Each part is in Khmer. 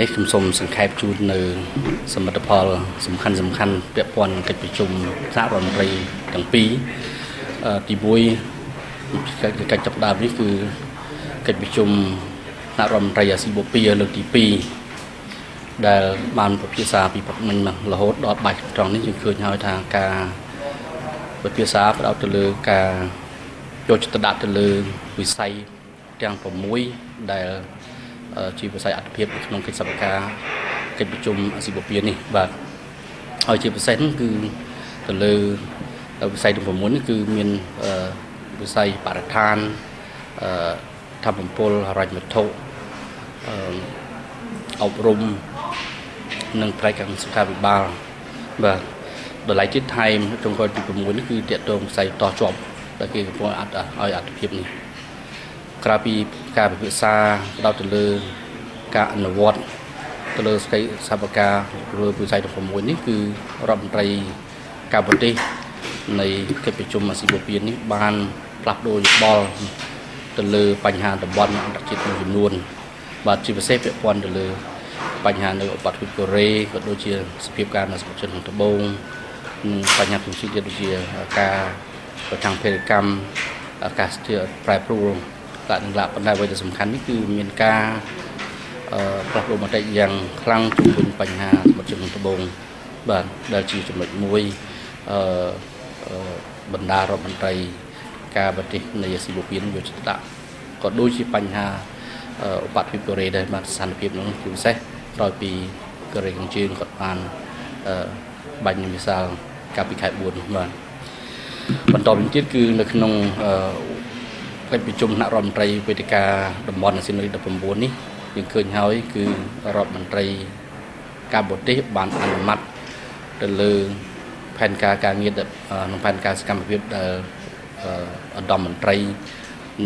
នេះខ្ញុំសូមសង្ខេបជូននៅសមិទ្ធផលសំខាន់ពាក់ព័ន្ធកិច្ចប្រជុំសហរដ្ឋមន្ត្រីទាំងពីរទី1កិច្ចចាប់ផ្ដើមនេះគឺកិច្ចប្រជុំសហរដ្ឋមន្ត្រីអាស៊ីបូព៌ាលើកទី2ដែលបានពិភាក្សាពីព្រឹកមិញមករហូតដល់បែបត្រង់នេះយើងឃើញហើយថាការពិភាក្សាផ្ដោតទៅលើការយកចិត្តទុកដាក់ទៅលើវិស័យទាំង6ដែលជាវិស័យអត្ថិភាពក្នុងកិច្ចសព្វការកិច្ចប្រជុំអាស៊ីបូព៌ានេះបាទហើយជាពិសេសគឺទៅលើវិស័យទាំង6នេះគឺមានវិស័យបរិស្ថានធម្មពលហិរញ្ញវត្ថុអប់រំនិងផ្នែកសុខាភិបាលបាទដល់ឡែកទៀតថែមtrongកលទី6នេះគឺតកតងវិស័យតជាប់ដែលគេកំពុងឲ្យអត្ថិភាពនេះក្រៅពីការពិភាក្សាផ្ដោតទៅលើការអនុវត្តទៅលើកិច្ចសព្វការលើវិស័យទាំង6នេះគឺរដ្ឋមន្ត្រីការបរទេសនៃកិច្ចប្រជុំអាស៊ីបូព៌ានេះបានផ្លាស់ប្ដូរយោបល់ទៅលើបញ្ហាតំបន់អន្តរជាតិមួយចំនួនបាទជាពិសេសពាក់ព័ន្ធទៅលើបញ្ហានៅឧបទ្វីបកូរ៉េក៏ដូចជាសភាពការនៅសម្បត្តិខាងត្បូងនិងបញ្ហាផ្សេងទៀតដូចជាការប្រឆាំងភេរវកម្មការស្ទើរប្រែប្រួលតែនឹងឡាក់ប៉ុន្តែអ្វីដែលសំខាន់នេះគឺមានការផ្លាស់ប្ដូរមតិយ៉ាងខ្លាំងជុំវិញបញ្ហាសម្បត្តិខាងត្បូងបាទដែលជាចំណុចមួយបណ្ដារដ្ឋមន្ត្រីការបរទេសនៃអាស៊ីបូព៌ាយកចិត្តទុកដាក់ក៏ដូចជាបញ្ហាឧបទ្វីបកូរ៉េដែរបាទស្ថានភាពនោះជាពិសេសក្រោយពីកូរ៉េខាងជើងគាត់បានបាញ់មីសាលកាលពីខែ4បាទបន្តវិញទៀតគឺនៅក្នុងកិច្ចប្រជុំថ្នាក់រដ្ឋមន្ត្រីវេទិកាតំបន់អាស៊ាន19នេះយើងឃើញហើយគឺរដ្ឋមន្ត្រីការបរទេសបានអនុម័តទៅលើផែនការការងារនិងផែនការសកម្មភាពដែលឧត្តមមន្ត្រី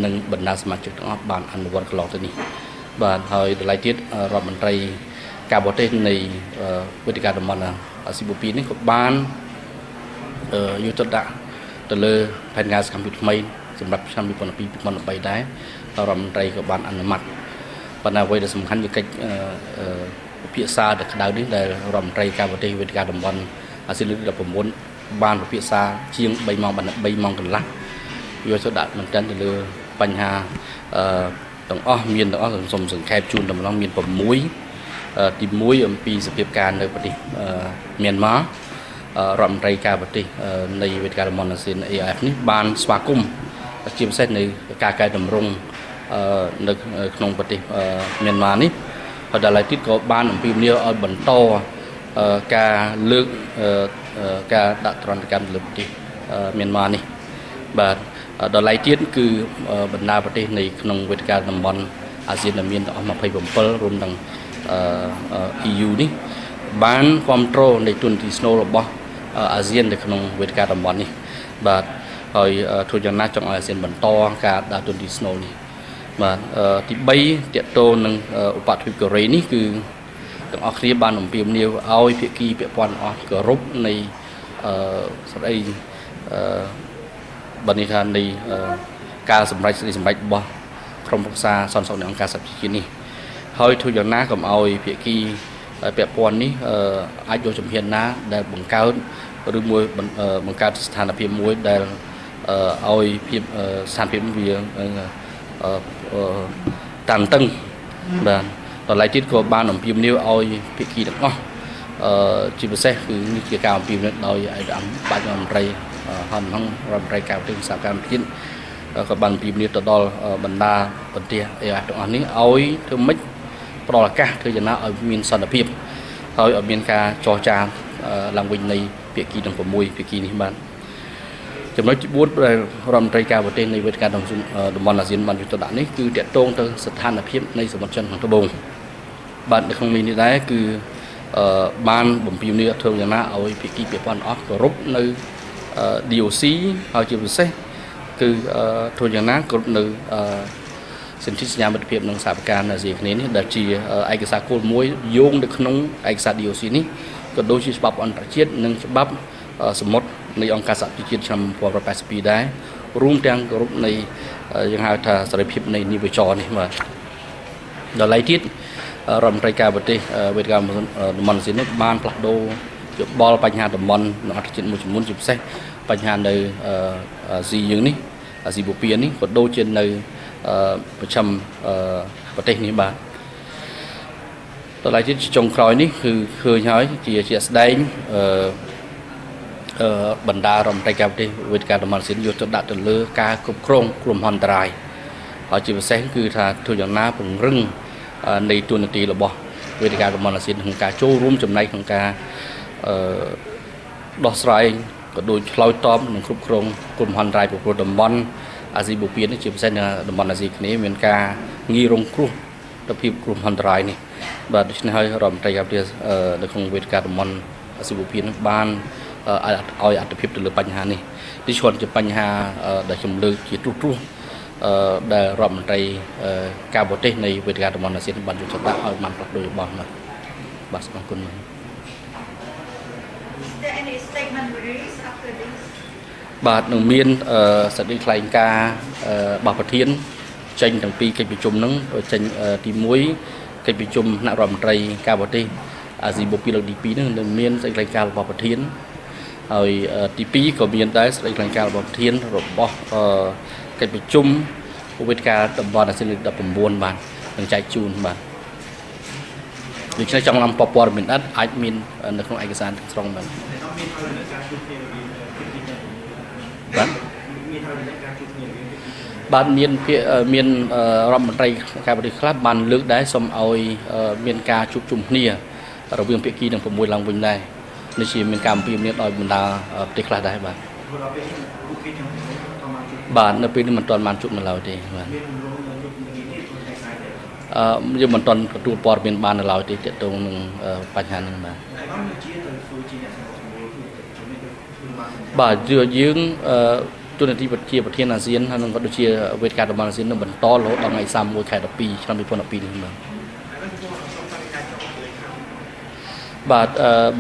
និងបណ្ដាសមាជិកទាំងអស់បានអនុវត្តកន្លងទៅនេះបាទហើយតម្លៃទៀតរដ្ឋមន្ត្រីការបរទេសនៃវេទិកាតំបន់អាស៊ីបូព៌ានេះក៏បានយកចិត្តដាក់ទៅលើផែនការសកម្មភាពថ្មីសម្រាប់ឆ្នាំ2012-2013ដែររដ្ឋមន្ត្រីក៏បានអនុម័តប៉ុន្តែអ្វីដែលសំខាន់ជាកិច្ចពិភាក្សាទៅក្តៅនេះដែលរដ្ឋមន្ត្រីការបរទេសវេទិកាតំបន់អាស៊ាន19បានពិភាក្សាជាង3ម៉ោងកន្លះយកទៅដាក់មែនទែនទៅលើបញ្ហាទាំងអស់មានទាំងអស់សូមសង្ខេបជូនតែម្ដងមាន6ទី1អំពីសភាពការនៅប្រទេសមីយ៉ាន់ម៉ារដ្ឋមន្ត្រីការបរទេសនៃវេទិកាតំបន់អាស៊ាន ARF នេះបានស្វាគមន៍ជាពិសេសនៅការកែតម្រង់នៅក្នុងប្រទេសមីយ៉ាន់ម៉ានេះហើយដល់ឡែកទៀតក៏បានអំពាវនាវឲ្យបន្តការលើកការដាក់ទណ្ឌកម្មលើប្រទេសមីយ៉ាន់ម៉ានេះបាទដល់ឡែកទៀតគឺបណ្ដាប្រទេសในក្នុងវេទិកាតំបន់អាស៊ានដែលមានទាំងអស់27រួមទាំងEU នេះបានគ្រប់គ្រងនៃទុនទីស្នូលរបស់អាស៊ាននៅក្នុងវេទិកាតំបន់នេះបាទហើយធ្វើយ៉ាងណាចង់ឲ្យអាស៊ានបន្តការដាក់ទុនទីស្នូលនេះបាទទី3តកតនឹងឧបទ្វីបកូរ៉េនេះគឺទាំងអស់គ្នាបានអំពាវនាវឲ្យភាគីពាក់ព័ន្ធអស់គោរពនៃស្ដីបណ្ឌិតនៃការសម្រេចរបស់ក្រុមប្រឹក្សាសន្តិសុខនៃអង្គការសហប្រជាជាតិនេះហើយធ្វើយ៉ាងណាកុំឲ្យភាគីពាក់ព័ន្ធនេះអាចយកជំហានណាដែលបង្កើតឬមួយបង្កើតស្ថានភាពមួយដែលឲ្យភាពស្ថានភាពវាតានតឹងបាទដល់ឡែកទៀតក៏បានអំពាវនាវឲ្យភាគីទាំងអស់ជាពិសេសគឺនេះជាការអំពាវនាវដោយឯកឧត្តមបាច់រដ្ឋមន្ត្រីរដ្ឋមន្ត្រីការបរទេសសហការជាតិក៏បានអំពាវនាវទៅដល់បណ្ដាប្រទេសARFទាំងអស់នេះឲ្យធ្វើម៉េចផ្ដល់ឱកាសធ្វើយ៉ាងណាឲ្យមានសន្តិភាពហើយឲ្យមានការចរចាឡើងវិញនៃភាគីទាំង6ភាគីនេះបាទចំណុចទី4ដែលរដ្ឋមន្ត្រីការបរទេសនៃវេទិកាតំបន់អាស៊ានបានយកទៅដាក់នេះគឺតកតងទៅស្ថានភាពនៃសមុទ្រចិនខាងត្បូងបាទនៅក្នុងនេះដែរគឺបានបំពេញនេះធ្វើយ៉ាងណាឲ្យភាគីពាក់ព័ន្ធអស់គោរពនៅ DOC ហើយជាពិសេសគឺធ្វើយ៉ាងណាគ្រប់នៅសិទ្ធិសញ្ញាមិត្តភាពនិងសហការអាស៊ីគ្នានេះដែលជាឯកសារគោលមួយយោងនៅក្នុងឯកសារ DOC នេះក៏ដូចជាច្បាប់អន្តរជាតិនិងច្បាប់សមុទ្រនៃអង្គការសហប្រជាជាតិឆ្នាំ1982ដែររួមទាំងគោរពនៃយើងហៅថាសេរីភាពនៃនិវចរនេះបាទដល់ឡែកទៀត រដ្ឋមន្ត្រីការប្រទេសវេទិកាតំបន់អាស៊ាននេះបានផ្លាស់ប្ដូរយោបល់បញ្ហាតំបន់នៅអន្តរជាតិមួយចំនួនជាពិសេសបញ្ហានៅអាស៊ីយើងនេះអាស៊ីបូព៌ានេះក៏ដូចជានៅប្រចាំប្រទេសនេះបាទតើជាចុងក្រោយនេះគឺឃើញហើយជាស្ដែងបណ្ដារដ្ឋមន្ត្រីការប្រទេសវេទិកាតំបន់អាស៊ានយកទៅដាក់ទៅលើការគ្រប់គ្រងគ្រោះមហន្តរាយហើយជាពិសេសគឺថាធ្វើយ៉ាងណាពង្រឹងនៃទូនាទីរបស់វេទិកាតំបន់អាស៊ានក្នុងការចូលរួមចំណែកក្នុងការដោះស្រាយក៏ដូចឆ្លើយតបនិងគ្រប់គ្រងគ្រោះមហន្តរាយព្រោះតំបន់អាស៊ីបូព៌ានេះជាពិសេសនៅតំបន់អាស៊ីគ្នេយ៍មានការងាយរងគ្រោះទៅភាពគ្រោះមហន្តរាយនេះបាទដូច្នេះហើយរដ្ឋមន្ត្រីការប្រទេសនៅក្នុងវេទិកាតំបន់អាស៊ីបូព៌ានេះបានឲ្យអត្ថប្រយោជន៍ទៅលើបញ្ហានេះនេះឆ្លងជាបញ្ហាដែលជំលើកជាទូទៅដែលរដ្ឋមន្ត្រីការប្រទេសនៃវេទិកាតំបន់អាស៊ានបានយកទៅដាក់ឲ្យបានផ្លាស់ប្ដូរយោបល់បាទសូមអរគុណបាទនឹងមានសេចក្តីថ្លែងការណ៍របស់ប្រធានចេញទាំងពីរកិច្ចប្រជុំហ្នឹងចេញទី1កិច្ចប្រជុំថ្នាក់រដ្ឋមន្ត្រីការប្រទេសអាស៊ីបូព៌ាលើកទី2ហ្នឹងនឹងមានសេចក្តីថ្លែងការណ៍របស់ប្រធានហើយទី2ក៏មានដែរសេចក្តីថ្លែងការណ៍របស់ប្រធានរបស់កិច្ចប្រជុំវេទិកាតំបន់អាស៊ានលើក19បាទនឹងចែកជូនបាទដូច្នេះចង់ឡើងព័ត៌មានអាចមាននៅក្នុងឯកសារទាំងស្រុងបាទបាទមានរដ្ឋមន្ត្រីការប្រទេសខ្លះបានលើកដែរសូមឲ្យមានការជួបជុំគ្នារវាងភាគីទាំង6ឡើងវិញដែរនេះជាមានការអំពាវនាវដោយបណ្ដាប្រទេសខ្លះដែរបាទនៅពេលនេះមិនទាន់បានជួបនៅឡើយទេបាទយើងមិនទាន់ទទួលព័ត៌មានបាននៅឡើយទេទាក់ទងនឹងបញ្ហានេះបាទយើងទូនាទីជាប្រធានអាស៊ានហើយនឹងក៏ដូចជាវេទិកាតំបន់អាស៊ាននឹងបន្តរហូតដល់ថ្ងៃ31ខែ12ឆ្នាំ2012នេះបាទ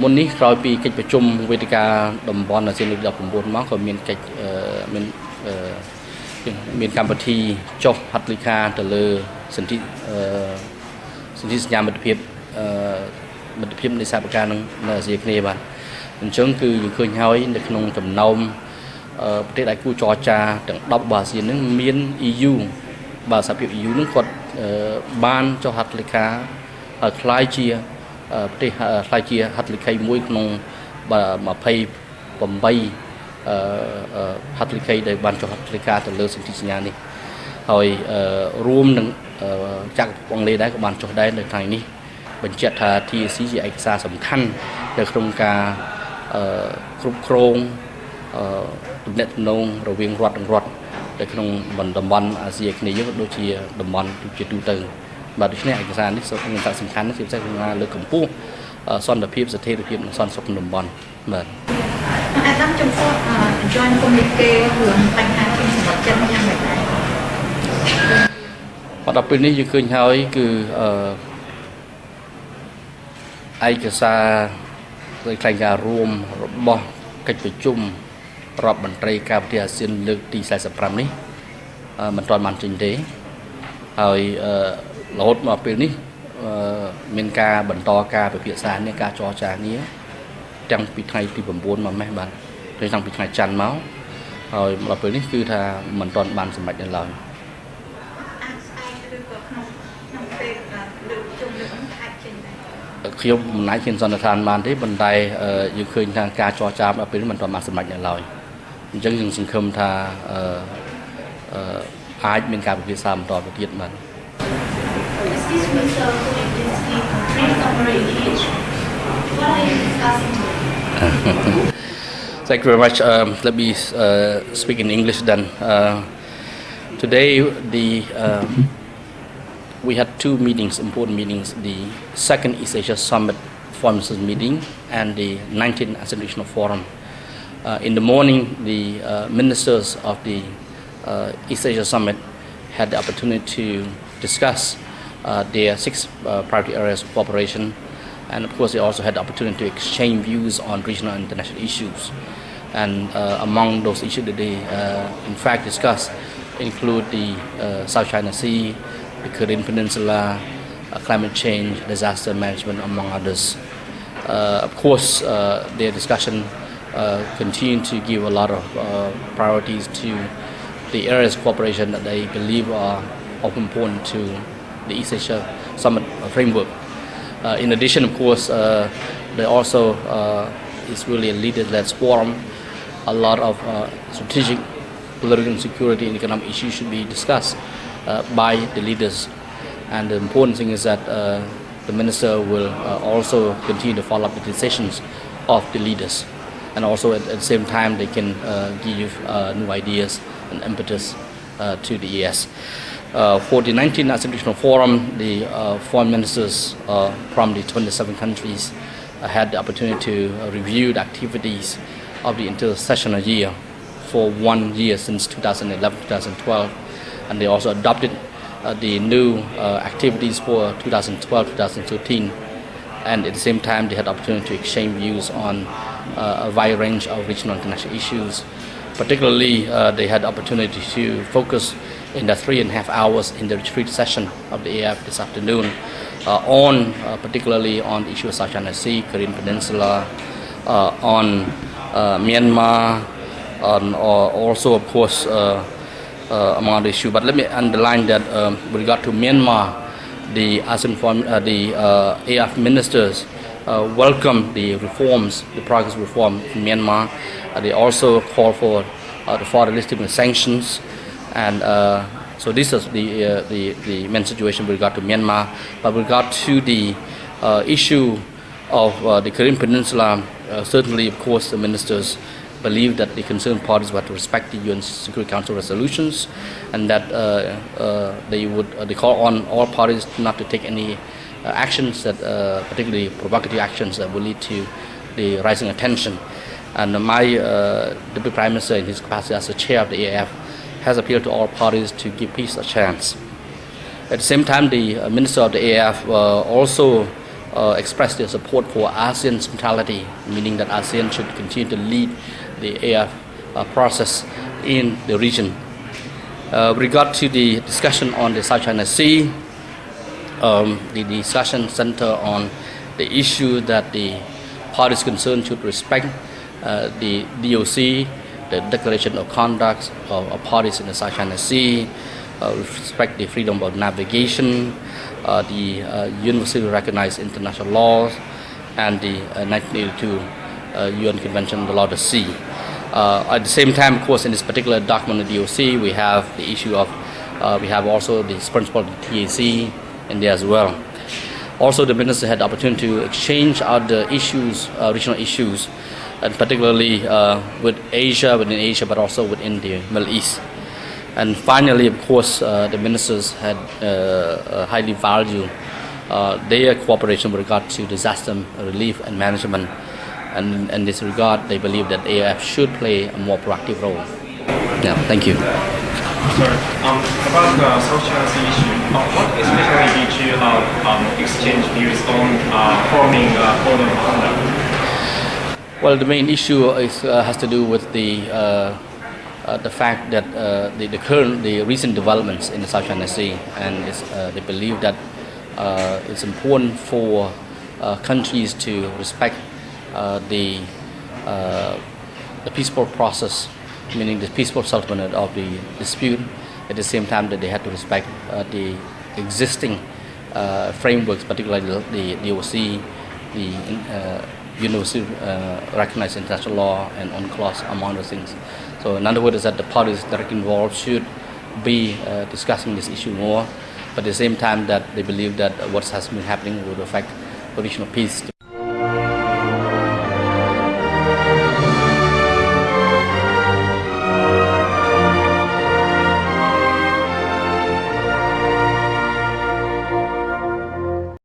មុននេះក្រោយពីកិច្ចប្រជុំវេទិកាតំបន់អាស៊ានលើក19មកក៏មានកិច្ចមានកម្មវិធីចុះហត្ថលេខាទៅលើសន្ធិសញ្ញាមិត្តភាពនៃសហប្រការនៅអាស៊ីគ្នេយ៍បាទអញ្ចឹងគឺយើងឃើញហើយនៅក្នុងចំណោមប្រទេសដែលគូចរចាទាំង10របស់អាស៊ាននឹងមាន EU បាទសហភាព EU នឹងគាត់បានចុះហត្ថលេខាខ្លាយជាប្រទេសខ្លាយជាហត្ថលេខីមួយក្នុង28ហត្ថលេខីដែលបានចុះហត្ថលេខាទៅលើសន្ធិសញ្ញានេះហើយរួមនឹងចក្រភពអង់គ្លេសដែរក៏បានចុះដែរនៅថ្ងៃនេះបញ្ជាក់ថា TAC ជាឯកសារសំខាន់នៅក្នុងការគ្រប់គ្រងទំនាក់ទំនងរវាងរដ្ឋនិងរដ្ឋនៅក្នុងតំបន់អាស៊ីអាគ្នេយ៍ដូចជាតំបន់ជាទូទៅបាទដូច្នេះឯកសារនេះមានសារៈសំខាន់ជាពិសេសក្នុងការលើកកម្ពស់សន្តិភាពស្ថិរភាពនិងសន្តិសុខក្នុងតំបន់បាទអាដាមចំពោះ joint communique រឿងបញ្ហាពីសម្រាប់ចិនយ៉ាងម៉េចដែរដល់ពេលនេះយើងឃើញហើយគឺឯកសារដោយថ្លែងការណ៍រួមរបស់កិច្ចប្រជុំរដ្ឋមន្ត្រីការប្រទេសអាស៊ានលើកទី45នេះមិនទាន់បានចេញទេហើយរហូតមកពេលនេះមានការបន្តការពិភាក្សានេះការចរចានេះទាំងពីថ្ងៃទី9មកម៉េះបាទតាំងពីថ្ងៃច័ន្ទមកហើយដល់ពេលនេះគឺថាមិនទាន់បានសម្រេចនៅឡើយខ្ញុំមិនអាចហ៊ានសន្និដ្ឋានបានទេប៉ុន្តែយើងឃើញថាការចរចាដល់ពេលនេះមិនទាន់បានសម្រេចនៅឡើយអញ្ចឹងយើងសង្ឃឹមថាអាចមានការពិភាក្សាបន្តទៅទៀតបាទThank you very much. Let me speak in English then. Today, we had two meetings, important meetings: the second East Asia Summit Foreign Ministers meeting and the 19th ASEAN Regional Forum. In the morning, the ministers of the East Asia Summit had the opportunity to discuss their 6 priority areas of cooperation, and of course they also had the opportunity to exchange views on regional and international issues. And among those issues that they in fact discussed include the South China Sea, the Korean Peninsula, climate change, disaster management, among others. Of course, their discussion continue to give a lot of priorities to the areas of cooperation that they believe are of importance to the East Asia Summit framework. In addition, of course, there also is really a leader-led forum. A lot of strategic, political and security and economic issues should be discussed by the leaders. And the important thing is that the minister will also continue to follow up the decisions of the leaders. And also at the same time, they can give new ideas and impetus to the EAS. For the 19th ASEAN Regional Forum, the foreign ministers from the 27 countries had the opportunity to review the activities of the intersessional year for 1 year since 2011-2012, and they also adopted the new activities for 2012-2013, and at the same time they had the opportunity to exchange views on a wide range of regional and international issues. Particularly, they had the opportunity to focus in the 3.5 hours in the retreat session of the AF this afternoon on particularly on the issue of South China Sea, Korean Peninsula, on Myanmar, also of course among other issues. But let me underline that with regard to Myanmar, the ASEAN Forum, the AF ministers welcome the reforms, the progress reform in Myanmar. They also call for the further lifting of sanctions, and so this is the main situation with regard to Myanmar. But with regard to the issue of the Korean Peninsula, certainly, of course, the ministers believe that the concerned parties were to respect the UN Security Council resolutions, and that they call on all parties not to take any actions that, particularly provocative actions that will lead to the rising attention. And my Deputy Prime Minister, in his capacity as the chair of the AF, has appealed to all parties to give peace a chance. At the same time, the Minister of the AF also expressed their support for ASEAN centrality, meaning that ASEAN should continue to lead the AF process in the region. With regard to the discussion on the South China Sea, the discussion centered on the issue that the parties concerned should respect the DOC, the Declaration of Conduct of parties in the South China Sea, respect the freedom of navigation, the universally recognized international laws, and the 1982 UN Convention on the Law of the Sea. At the same time, of course, in this particular document of the DOC, we have the issue of, we have also the principle of the TAC in there as well. Also, the minister had the opportunity to exchange other issues, regional issues, and particularly with Asia, within Asia, but also within the Middle East. And finally, of course, the ministers had highly valued their cooperation with regard to disaster relief and management. And in this regard, they believe that AF should play a more proactive role. Yeah, thank you. Sorry, about the South China Sea issue, what especially did you exchange views on forming code of conduct? Well, the main issue is, has to do with the fact that the recent developments in the South China Sea, and they believe that it's important for countries to respect the peaceful process, meaning the peaceful settlement of the dispute. At the same time, that they had to respect the existing frameworks, particularly the DOC, the universally recognized international law and UNCLOS, among other things. So in other words, is that the parties directly involved should be discussing this issue more, but at the same time that they believe that what has been happening would affect regional peace.